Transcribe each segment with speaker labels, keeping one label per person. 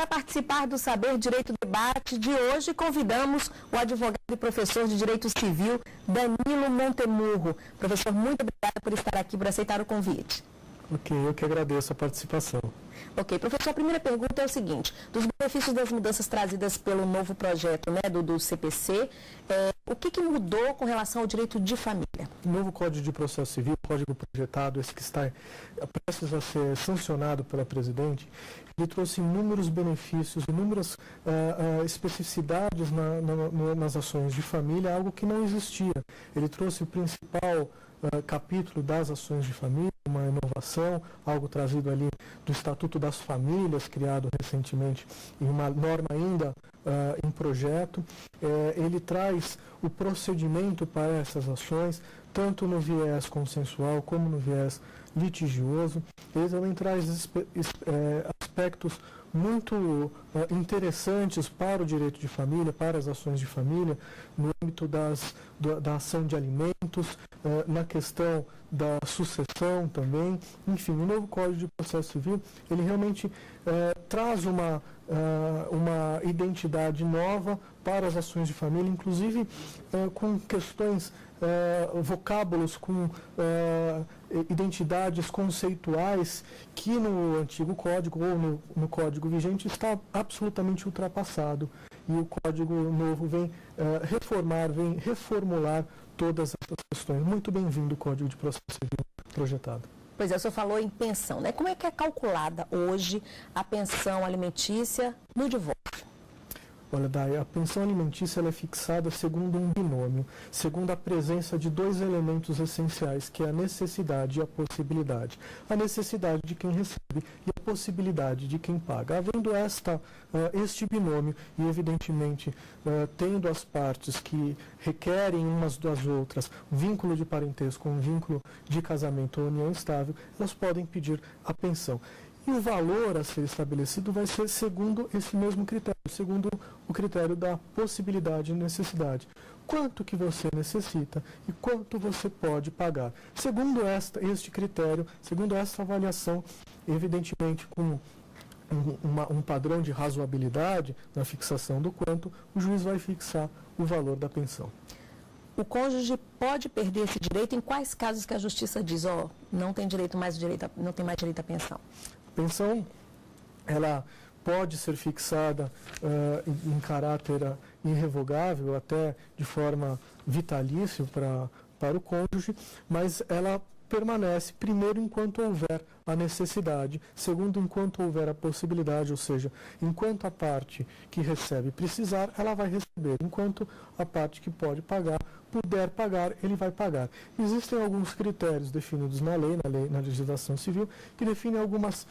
Speaker 1: participar do Saber Direito Debate de hoje, convidamos o advogado e professor de Direito Civil, Danilo Montemurro. Professor, muito obrigada por estar aqui, por aceitar o convite.
Speaker 2: Ok, eu que agradeço a participação.
Speaker 1: Ok, professor, a primeira pergunta é o seguinte: dos benefícios das mudanças trazidas pelo novo projeto, né, do CPC, o que mudou com relação ao direito de família?
Speaker 2: O novo Código de Processo Civil, código projetado, esse que está prestes a ser sancionado pela Presidente, ele trouxe inúmeros benefícios, inúmeras especificidades nas ações de família, algo que não existia. Ele trouxe o principal capítulo das ações de família, uma inovação, algo trazido ali do Estatuto das Famílias, criado recentemente, e uma norma ainda em projeto. Ele traz o procedimento para essas ações, tanto no viés consensual como no viés litigioso. Ele também traz aspectos muito interessantes para o direito de família, para as ações de família, no âmbito da ação de alimentos, na questão da sucessão também. Enfim, o novo Código de Processo Civil, ele realmente traz uma identidade nova para as ações de família, inclusive com questões, vocábulos, com identidades conceituais que no antigo código ou no código vigente está absolutamente ultrapassado. E o código novo vem vem reformular todas essas questões. Muito bem-vindo o Código de Processo Civil projetado.
Speaker 1: Pois é, o senhor falou em pensão, né? Como é que é calculada hoje a pensão alimentícia no divórcio?
Speaker 2: Olha, Day, a pensão alimentícia ela é fixada segundo um binômio, segundo a presença de dois elementos essenciais, que é a necessidade e a possibilidade. A necessidade de quem recebe e a possibilidade de quem paga. Havendo este binômio e, evidentemente, tendo as partes que requerem umas das outras vínculo de parentesco, um vínculo de casamento ou união estável, elas podem pedir a pensão. E o valor a ser estabelecido vai ser segundo esse mesmo critério, segundo o critério da possibilidade e necessidade. Quanto que você necessita e quanto você pode pagar. Segundo este critério, segundo esta avaliação, evidentemente com um padrão de razoabilidade na fixação do quanto, o juiz vai fixar o valor da pensão.
Speaker 1: O cônjuge pode perder esse direito em quais casos que a justiça diz, não tem mais direito à pensão?
Speaker 2: A pensão, ela pode ser fixada em caráter irrevogável, até de forma vitalícia para o cônjuge, mas ela permanece, primeiro, enquanto houver a necessidade, segundo, enquanto houver a possibilidade, ou seja, enquanto a parte que recebe precisar, ela vai receber, enquanto a parte que pode pagar, puder pagar, ele vai pagar. Existem alguns critérios definidos na legislação civil, que definem algumas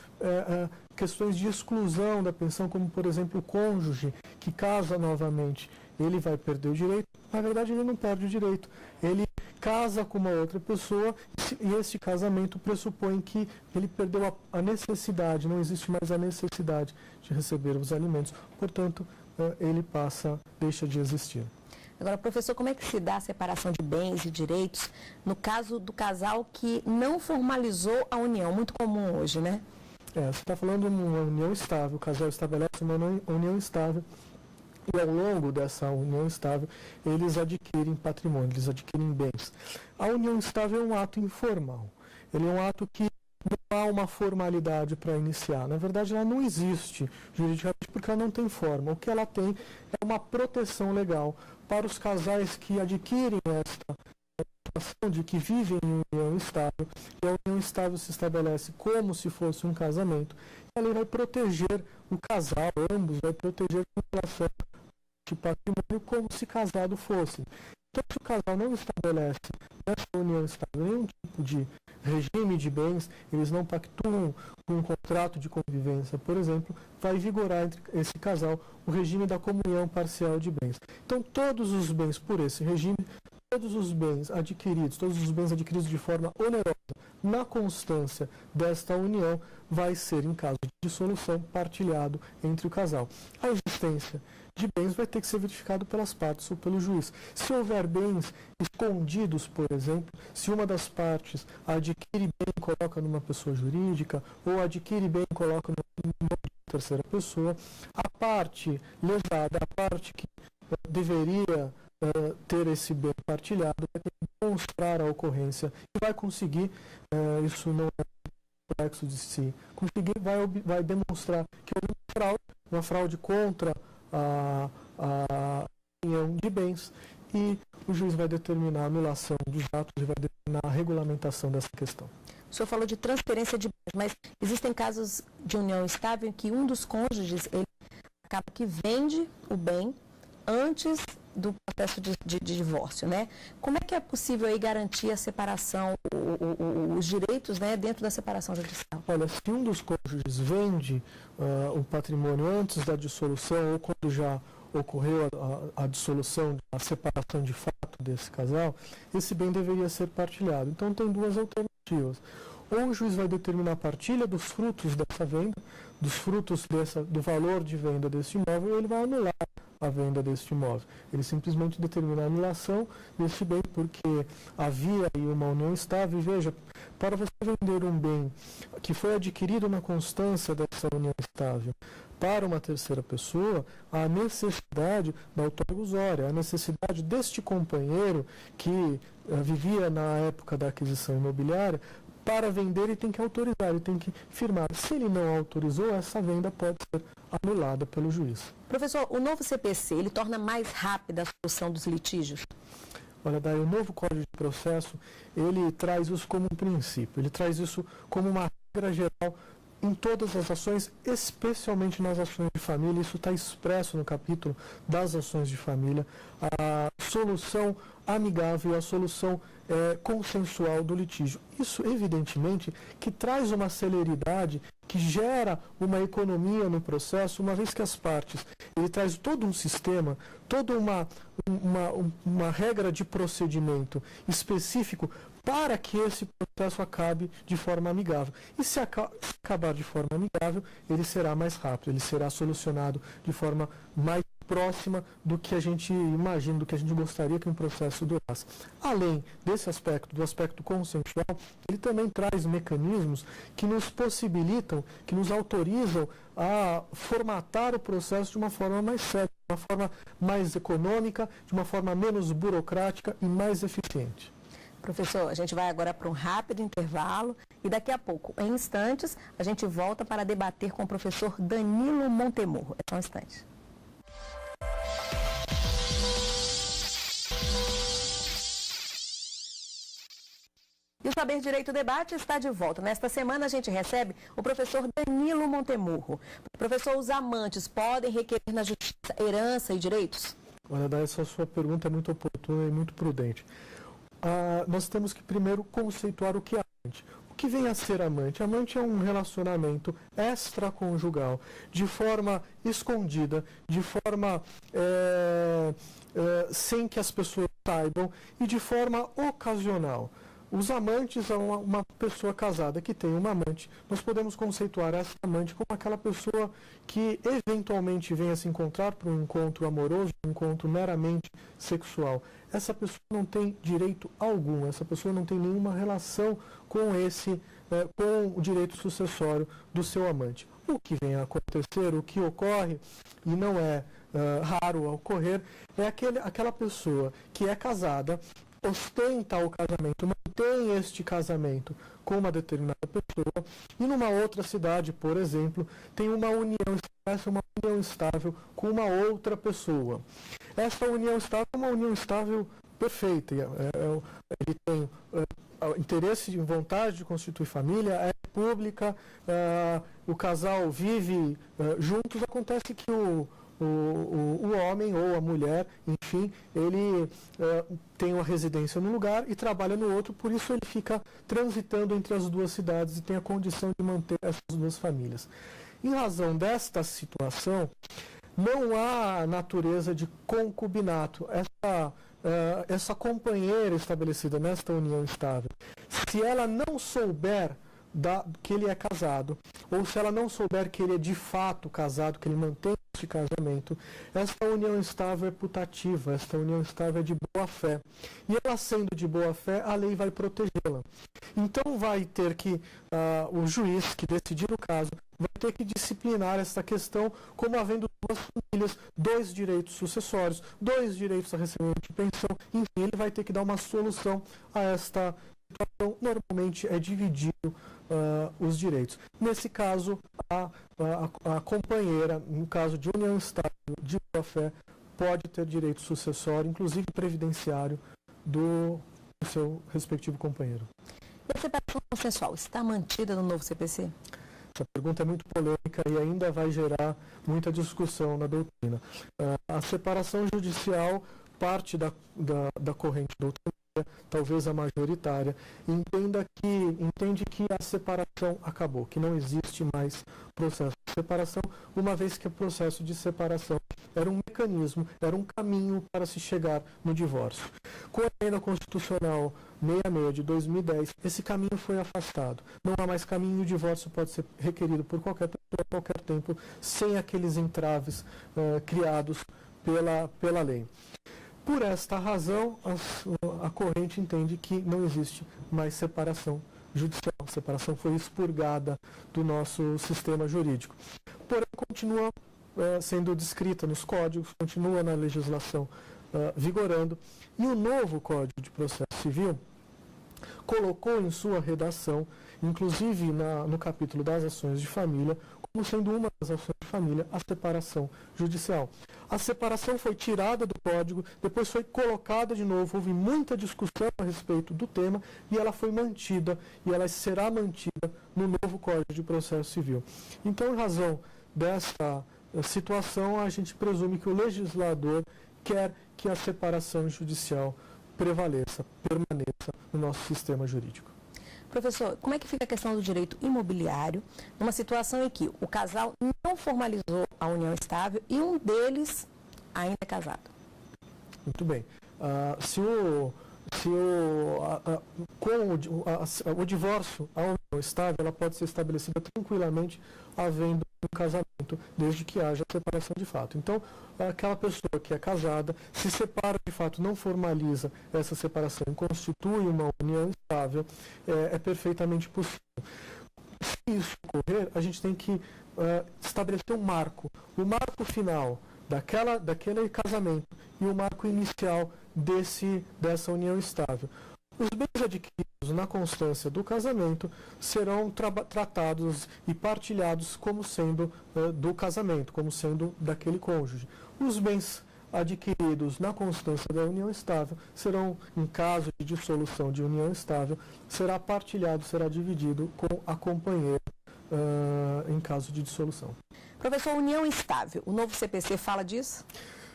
Speaker 2: questões de exclusão da pensão, como, por exemplo, o cônjuge que casa novamente, ele vai perder o direito. Na verdade, ele não perde o direito. Ele casa com uma outra pessoa e esse casamento pressupõe que ele perdeu a necessidade, não existe mais a necessidade de receber os alimentos. Portanto, ele deixa de existir.
Speaker 1: Agora, professor, como é que se dá a separação de bens e direitos no caso do casal que não formalizou a união? Muito comum hoje, né?
Speaker 2: Você está falando de uma união estável, o casal estabelece uma união estável e ao longo dessa união estável eles adquirem patrimônio, eles adquirem bens. A união estável é um ato informal, ele é um ato que não há uma formalidade para iniciar. Na verdade, ela não existe juridicamente porque ela não tem forma. O que ela tem é uma proteção legal para os casais que adquirem esta situação de que vivem em união estável, e a união estável se estabelece como se fosse um casamento. Ela vai proteger o casal, ambos, vai proteger com relação de patrimônio como se casado fosse. Então, se o casal não estabelece nessa união estável nenhum tipo de regime de bens, eles não pactuam com um contrato de convivência, por exemplo, vai vigorar entre esse casal o regime da comunhão parcial de bens. Então, todos os bens por esse regime, todos os bens adquiridos de forma onerosa na constância desta união, vai ser, em caso de dissolução, partilhado entre o casal. A existência de bens vai ter que ser verificado pelas partes ou pelo juiz. Se houver bens escondidos, por exemplo, se uma das partes adquire bem e coloca numa pessoa jurídica, ou adquire bem e coloca numa terceira pessoa, a parte lesada, a parte que deveria ter esse bem partilhado, vai ter que demonstrar a ocorrência e vai conseguir, isso não é complexo de si, conseguir, vai demonstrar que houve uma fraude contra a união de bens, e o juiz vai determinar a anulação dos atos e vai determinar a regulamentação dessa questão.
Speaker 1: O senhor falou de transferência de bens, mas existem casos de união estável em que um dos cônjuges ele acaba que vende o bem antes do processo de divórcio, né? Como é que é possível aí garantir a separação, os direitos, né, dentro da separação judicial?
Speaker 2: Olha, se um dos cônjuges vende o patrimônio antes da dissolução ou quando já ocorreu a dissolução, a separação de fato desse casal, esse bem deveria ser partilhado. Então tem duas alternativas. Ou o juiz vai determinar a partilha dos frutos dessa venda, dos frutos do valor de venda desse imóvel, ou ele vai anular a venda deste imóvel. Ele simplesmente determina a anulação desse bem porque havia aí uma união estável. E veja, para você vender um bem que foi adquirido na constância dessa união estável para uma terceira pessoa, a necessidade da outorga usuária, a necessidade deste companheiro que vivia na época da aquisição imobiliária, para vender ele tem que autorizar, ele tem que firmar. Se ele não autorizou, essa venda pode ser anulada pelo juiz.
Speaker 1: Professor, o novo CPC, ele torna mais rápida a solução dos litígios?
Speaker 2: Olha, daí o novo Código de Processo, ele traz isso como um princípio, ele traz isso como uma regra geral em todas as ações, especialmente nas ações de família. Isso está expresso no capítulo das ações de família, a solução amigável, a solução consensual do litígio. Isso, evidentemente, que traz uma celeridade, que gera uma economia no processo, uma vez que as partes, ele traz todo um sistema, toda uma regra de procedimento específico para que esse processo acabe de forma amigável. E se acabar de forma amigável, ele será mais rápido, ele será solucionado de forma mais próxima do que a gente imagina, do que a gente gostaria que um processo durasse. Além desse aspecto, do aspecto consensual, ele também traz mecanismos que nos possibilitam, que nos autorizam a formatar o processo de uma forma mais séria, de uma forma mais econômica, de uma forma menos burocrática e mais eficiente.
Speaker 1: Professor, a gente vai agora para um rápido intervalo e daqui a pouco, em instantes, a gente volta para debater com o professor Danilo Montemurro. É só um instante. E o Saber Direito Debate está de volta. Nesta semana a gente recebe o professor Danilo Montemurro. Professor, os amantes podem requerer na justiça herança e direitos?
Speaker 2: Olha, essa sua pergunta é muito oportuna e muito prudente. Nós temos que primeiro conceituar o que é amante. O que vem a ser amante? Amante é um relacionamento extraconjugal, de forma escondida, de forma sem que as pessoas saibam e de forma ocasional. Os amantes são uma pessoa casada que tem uma amante. Nós podemos conceituar essa amante como aquela pessoa que eventualmente venha se encontrar para um encontro amoroso, um encontro meramente sexual. Essa pessoa não tem direito algum, essa pessoa não tem nenhuma relação com com o direito sucessório do seu amante. O que vem a acontecer, o que ocorre, e não é raro ocorrer, é aquela pessoa que é casada, ostenta o casamento, mantém este casamento com uma determinada pessoa e numa outra cidade, por exemplo, tem uma união estável com uma outra pessoa. Essa união estável é uma união estável perfeita. Ele tem interesse e vontade de constituir família, é pública, o casal vive juntos. Acontece que o homem ou a mulher, enfim, ele tem uma residência num lugar e trabalha no outro, por isso ele fica transitando entre as duas cidades e tem a condição de manter essas duas famílias. Em razão desta situação, não há natureza de concubinato. Essa companheira estabelecida nesta união estável, se ela não souber que ele é casado, ou se ela não souber que ele é de fato casado, que ele mantém de casamento, esta união estável é putativa, esta união estável é de boa-fé. E ela sendo de boa-fé, a lei vai protegê-la. Então vai ter que, o juiz que decidir o caso, vai ter que disciplinar esta questão como havendo duas famílias, dois direitos sucessórios, dois direitos a recebimento de pensão, enfim, ele vai ter que dar uma solução a esta situação. Normalmente é dividido os direitos. Nesse caso, a companheira, no caso de união estável de boa-fé, pode ter direito sucessório, inclusive previdenciário, do seu respectivo companheiro.
Speaker 1: E a separação consensual está mantida no novo CPC?
Speaker 2: Essa pergunta é muito polêmica e ainda vai gerar muita discussão na doutrina. A separação judicial parte da corrente doutrinária, talvez a majoritária, entende que a separação acabou, que não existe mais processo de separação, uma vez que o processo de separação era um mecanismo, era um caminho para se chegar no divórcio. Com a emenda constitucional 66 de 2010, esse caminho foi afastado. Não há mais caminho, o divórcio pode ser requerido por qualquer pessoa, a qualquer tempo, sem aqueles entraves criados pela lei. Por esta razão, a corrente entende que não existe mais separação judicial. A separação foi expurgada do nosso sistema jurídico. Porém, continua sendo descrita nos códigos, continua na legislação vigorando, e o novo Código de Processo Civil colocou em sua redação, inclusive no capítulo das ações de família, como sendo uma das ações de família, a separação judicial. A separação foi tirada do código, depois foi colocada de novo, houve muita discussão a respeito do tema e ela foi mantida e ela será mantida no novo Código de Processo Civil. Então, em razão dessa situação, a gente presume que o legislador quer que a separação judicial prevaleça, permaneça no nosso sistema jurídico.
Speaker 1: Professor, como é que fica a questão do direito imobiliário numa situação em que o casal não formalizou a união estável e um deles ainda é casado?
Speaker 2: Muito bem. O divórcio, a união estável, ela pode ser estabelecida tranquilamente havendo um casamento, desde que haja separação de fato. Então, aquela pessoa que é casada, se separa de fato, não formaliza essa separação e constitui uma união estável, é perfeitamente possível. Se isso ocorrer, a gente tem que estabelecer um marco. O marco final daquele casamento e o marco inicial dessa união estável. Os bens adquiridos na constância do casamento serão tratados e partilhados como sendo do casamento, como sendo daquele cônjuge. Os bens adquiridos na constância da união estável serão, em caso de dissolução de união estável, será partilhado, será dividido com a companheira em caso de dissolução.
Speaker 1: Professor, união estável, o novo CPC fala disso?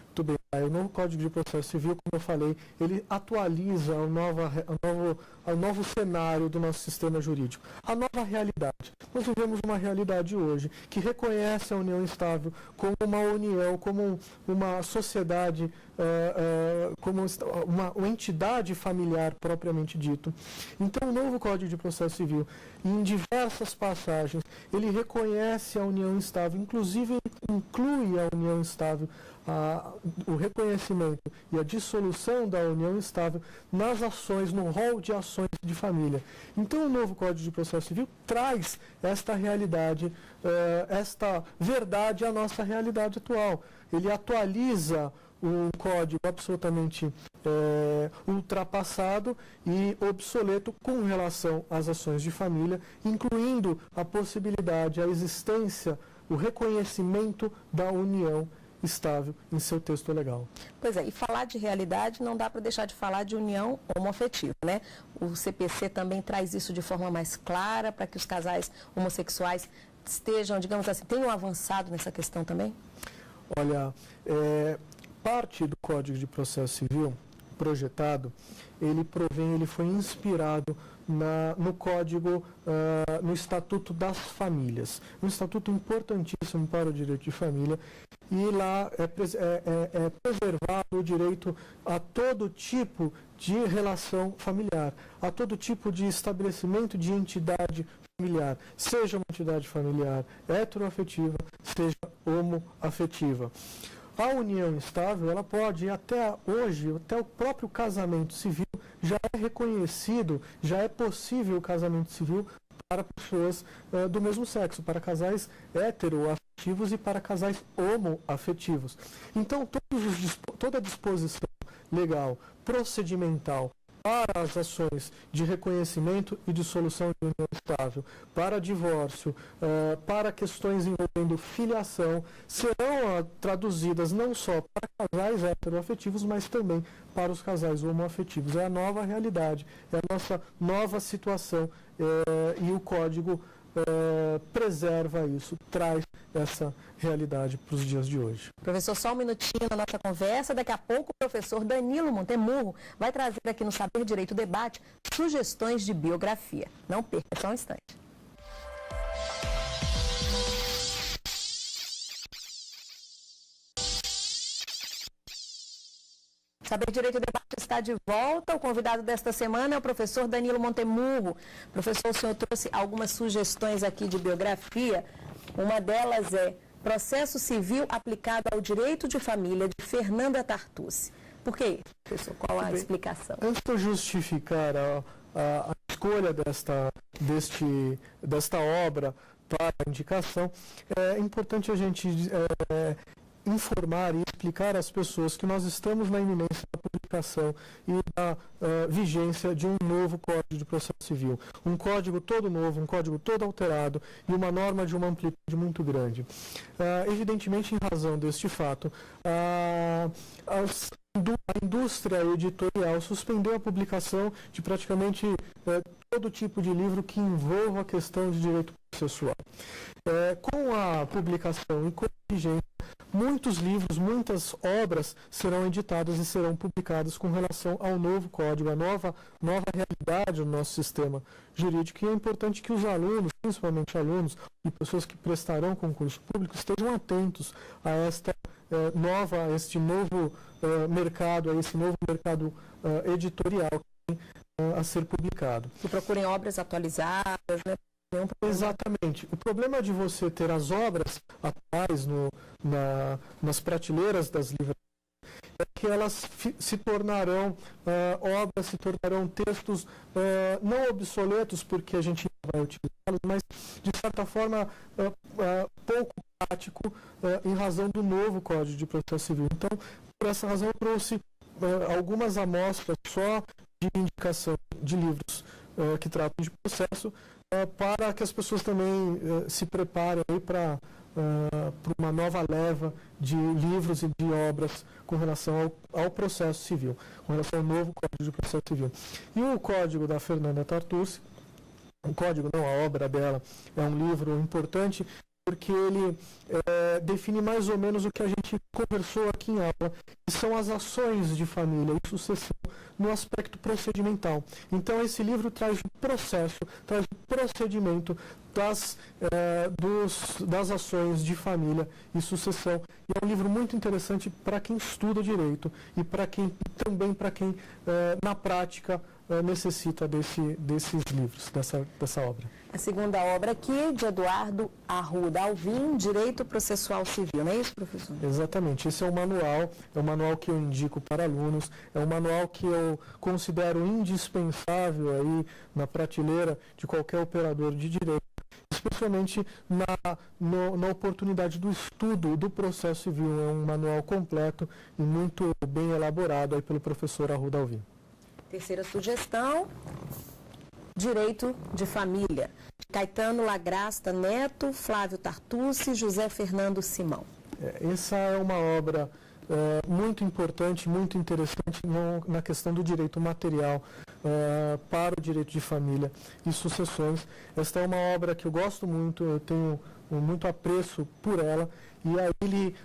Speaker 2: Muito bem. O novo Código de Processo Civil, como eu falei, ele atualiza o novo cenário do nosso sistema jurídico, a nova realidade. Nós vivemos uma realidade hoje que reconhece a união estável como uma união, como uma sociedade, como uma entidade familiar propriamente dito. Então, o novo Código de Processo Civil, em diversas passagens, ele reconhece a união estável, inclusive inclui a união estável, o reconhecimento e a dissolução da união estável nas ações, no rol de ações de família. Então, o novo Código de Processo Civil traz esta realidade, esta verdade à nossa realidade atual. Ele atualiza um código absolutamente ultrapassado e obsoleto com relação às ações de família, incluindo a possibilidade, a existência, o reconhecimento da união estável em seu texto legal.
Speaker 1: Pois é, e falar de realidade não dá para deixar de falar de união homoafetiva, né? O CPC também traz isso de forma mais clara para que os casais homossexuais estejam, digamos assim, tenham avançado nessa questão também?
Speaker 2: Olha, parte do Código de Processo Civil projetado, ele foi inspirado no Código, no Estatuto das Famílias, um estatuto importantíssimo para o direito de família, e lá é preservado o direito a todo tipo de relação familiar, a todo tipo de estabelecimento de entidade familiar, seja uma entidade familiar heteroafetiva, seja homoafetiva. A união estável, ela pode, até hoje, até o próprio casamento civil já é reconhecido, já é possível o casamento civil para pessoas do mesmo sexo, para casais heteroafetivos e para casais homoafetivos. Então, toda a disposição legal, procedimental, para as ações de reconhecimento e de solução de união estável, para divórcio, para questões envolvendo filiação, serão traduzidas não só para casais heteroafetivos, mas também para os casais homoafetivos. É a nova realidade, é a nossa nova situação e o Código preserva isso, traz essa realidade para os dias de hoje.
Speaker 1: Professor, só um minutinho na nossa conversa. Daqui a pouco o professor Danilo Montemurro vai trazer aqui no Saber Direito Debate sugestões de biografia. Não perca, só um instante. Saber Direito Debate está de volta. O convidado desta semana é o professor Danilo Montemurro. Professor, o senhor trouxe algumas sugestões aqui de biografia. Uma delas é Processo Civil aplicado ao Direito de Família, de Fernanda Tartucci. Por quê, professor? Qual a explicação?
Speaker 2: Antes de eu justificar a escolha desta obra para a indicação, é importante a gente informar e explicar às pessoas que nós estamos na iminência da publicação e da vigência de um novo Código de Processo Civil. Um código todo novo, um código todo alterado e uma norma de uma amplitude muito grande. Evidentemente, em razão deste fato, a indústria editorial suspendeu a publicação de praticamente todo tipo de livro que envolva a questão de direito processual. Com a publicação e com a vigência, muitos livros, muitas obras serão editadas e serão publicadas com relação ao novo código, a nova realidade do nosso sistema jurídico. E é importante que os alunos, principalmente alunos e pessoas que prestarão concurso público, estejam atentos a este novo mercado, a esse novo mercado editorial que tem a ser publicado.
Speaker 1: E procurem obras atualizadas, né?
Speaker 2: Exatamente. O problema de você ter as obras atuais nas prateleiras das livrarias é que elas se tornarão textos não obsoletos, porque a gente vai utilizá-los, mas de certa forma pouco prático em razão do novo Código de Processo Civil. Então, por essa razão, eu trouxe algumas amostras só de indicação de livros que tratam de processo, para que as pessoas também se preparem para uma nova leva de livros e de obras com relação ao processo civil, com relação ao novo Código de Processo Civil. E o Código da Fernanda Tartucci, a obra dela, é um livro importante, porque ele define mais ou menos o que a gente conversou aqui em aula, que são as ações de família e sucessão no aspecto procedimental. Então, esse livro traz o processo, traz o procedimento das ações de família e sucessão. E é um livro muito interessante para quem estuda direito e também para quem, na prática, necessita desses livros, dessa obra.
Speaker 1: A segunda obra aqui, de Eduardo Arruda Alvim, Direito Processual Civil, não é isso, professor?
Speaker 2: Exatamente. Esse é um manual que eu indico para alunos, é um manual que eu considero indispensável aí na prateleira de qualquer operador de direito, especialmente na oportunidade do estudo do processo civil. É um manual completo e muito bem elaborado aí pelo professor Arruda Alvim.
Speaker 1: Terceira sugestão, Direito de Família, Caetano Lagrasta Neto, Flávio Tartucci, José Fernando Simão.
Speaker 2: Essa é uma obra muito importante, muito interessante na questão do direito material para o direito de família e sucessões. Esta é uma obra que eu gosto muito, eu tenho muito apreço por ela, e aí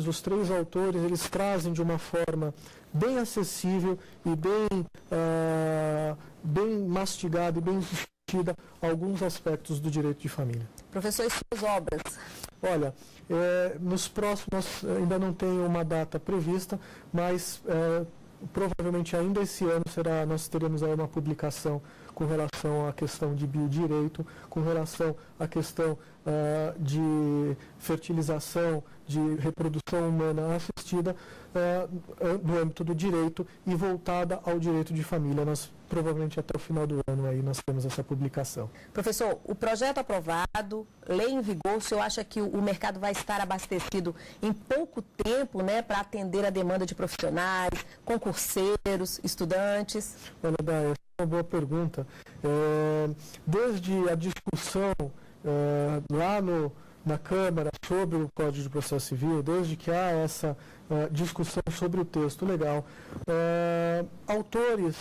Speaker 2: os três autores, eles trazem de uma forma bem acessível e bem mastigada e bem discutida alguns aspectos do direito de família.
Speaker 1: Professor, e suas obras?
Speaker 2: Olha, nos próximos, ainda não tenho uma data prevista, mas provavelmente ainda esse ano nós teremos aí uma publicação com relação à questão de biodireito, com relação à questão de fertilização, de reprodução humana assistida no âmbito do direito e voltada ao direito de família. Nós provavelmente até o final do ano aí nós temos essa publicação.
Speaker 1: Professor, o projeto aprovado, lei em vigor, o senhor acha que o mercado vai estar abastecido em pouco tempo, né, para atender a demanda de profissionais, concurseiros, estudantes?
Speaker 2: Olha, Dai, essa é uma boa pergunta. Desde a discussão lá na Câmara sobre o Código de Processo Civil, desde que há essa discussão sobre o texto legal, autores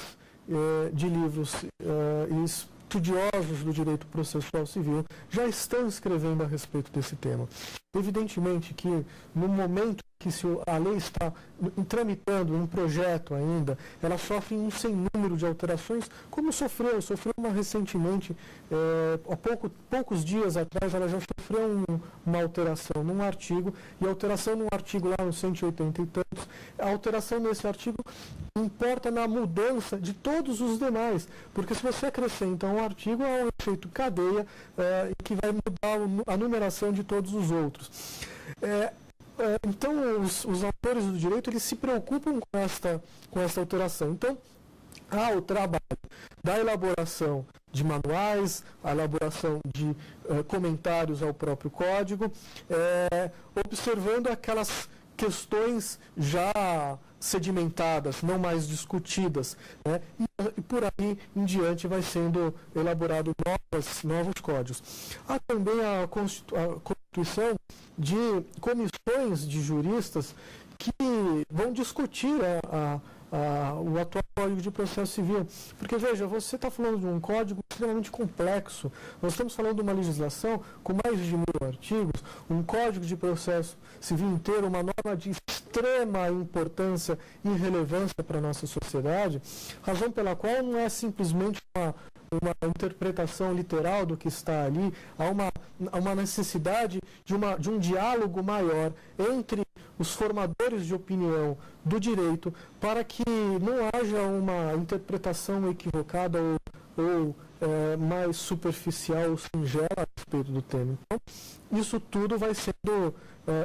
Speaker 2: de livros e estudiosos do direito processual civil já estão escrevendo a respeito desse tema. Evidentemente que no momento que a lei está tramitando um projeto ainda, ela sofre um sem número de alterações, como sofreu uma recentemente, há poucos dias atrás, ela já sofreu uma alteração num artigo, e a alteração num artigo lá no 180 e tantos, a alteração nesse artigo importa na mudança de todos os demais, porque se você acrescenta um artigo, há um efeito cadeia que vai mudar a numeração de todos os outros. Então, os autores do direito, eles se preocupam com esta alteração. Então, há o trabalho da elaboração de manuais, a elaboração de comentários ao próprio código, observando aquelas questões já sedimentadas, não mais discutidas, né? E por aí em diante vai sendo elaborado novos códigos. Há também a constituição de comissões de juristas que vão discutir o atual Código de Processo Civil. Porque, veja, você está falando de um código extremamente complexo. Nós estamos falando de uma legislação com mais de 1000 artigos, um Código de Processo Civil inteiro, uma norma de extrema importância e relevância para a nossa sociedade, razão pela qual não é simplesmente uma interpretação literal do que está ali, há uma necessidade de um diálogo maior entre os formadores de opinião do direito para que não haja uma interpretação equivocada ou mais superficial ou singela a respeito do tema. Então, isso tudo vai sendo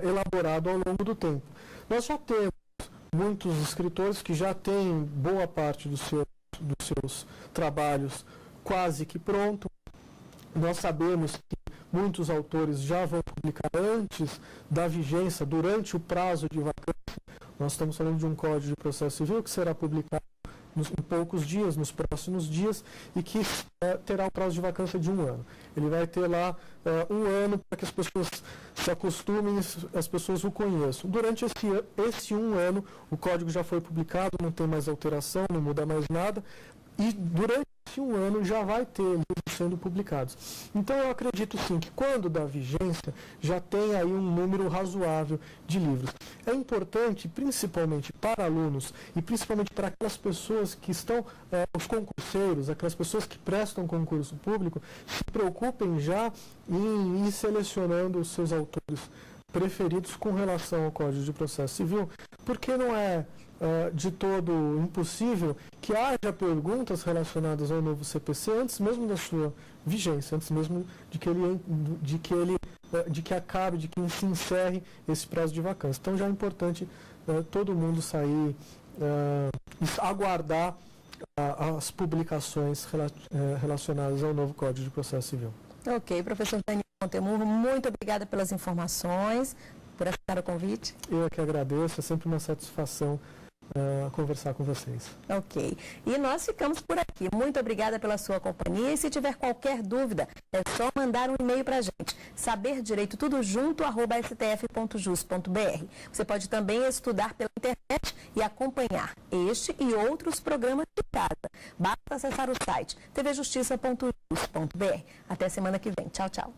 Speaker 2: elaborado ao longo do tempo. Nós já temos muitos escritores que já têm boa parte dos seus trabalhos quase que pronto. Nós sabemos que muitos autores já vão publicar antes da vigência, durante o prazo de vacância. Nós estamos falando de um Código de Processo Civil que será publicado em poucos dias, nos próximos dias, e que terá um prazo de vacância de 1 ano. Ele vai ter lá 1 ano para que as pessoas se acostumem, as pessoas o conheçam. Durante esse 1 ano, o código já foi publicado, não tem mais alteração, não muda mais nada, e durante esse 1 ano já vai ter livros sendo publicados. Então eu acredito sim que quando dá vigência, já tem aí um número razoável de livros. É importante, principalmente para alunos e principalmente para aquelas pessoas que estão, os concurseiros, aquelas pessoas que prestam concurso público, se preocupem já em ir selecionando os seus autores preferidos com relação ao Código de Processo Civil, porque não é de todo impossível que haja perguntas relacionadas ao novo CPC antes mesmo da sua vigência, antes mesmo de que acabe, de que se encerre esse prazo de vacância. Então já é importante todo mundo sair, aguardar as publicações relacionadas ao novo Código de Processo Civil.
Speaker 1: Ok, professor Daniel Montemurro, muito obrigada pelas informações, por aceitar o convite.
Speaker 2: Eu é que agradeço, é sempre uma satisfação conversar com vocês.
Speaker 1: Ok. E nós ficamos por aqui. Muito obrigada pela sua companhia. E se tiver qualquer dúvida, é só mandar um e-mail para a gente. saberdireitotudojunto@stf.jus.br. Você pode também estudar pela internet e acompanhar este e outros programas de casa. Basta acessar o site tvjustiça.jus.br. Até semana que vem. Tchau, tchau.